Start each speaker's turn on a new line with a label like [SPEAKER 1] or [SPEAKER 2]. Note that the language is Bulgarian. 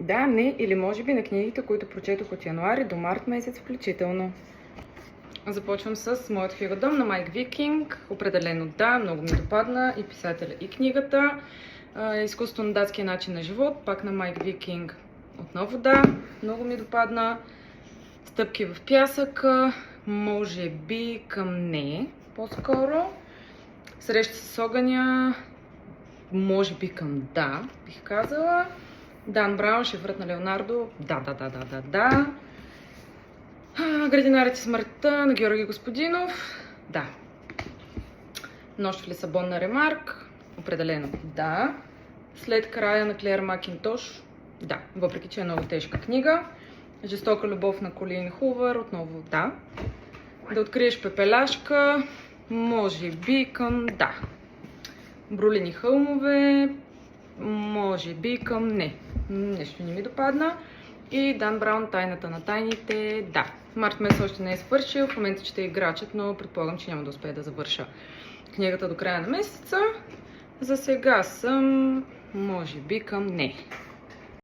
[SPEAKER 1] Да, не или може би на книгите, които прочетох от януари до март месец включително. Започвам с Моят филадом на Майк Викинг. Определено да, много ми допадна и писателя, и книгата. Изкуство на датския начин на живот, пак на Майк Викинг. Отново да, много ми допадна. Стъпки в пясъка, може би към не, по-скоро. Среща с огъня, може би към да, бих казала. Дан Браун, Шифрът на Леонардо, да. Градинарите смъртта на Георги Господинов, да. Нощ в Лисабон на Ремарк, определено да. След края на Клеер Макинтош, да, въпреки че е много тежка книга. Жестока любов на Колин Хувър, отново да. Да откриеш пепеляшка, може би към да. Брулини хълмове, може би към не. Нещо не ми допадна. И Дан Браун, Тайната на тайните, да. Март месец още не е свършил, в момента ще играчът, но предполагам, че няма да успея да завърша книгата до края на месеца. За сега съм, може би, към не.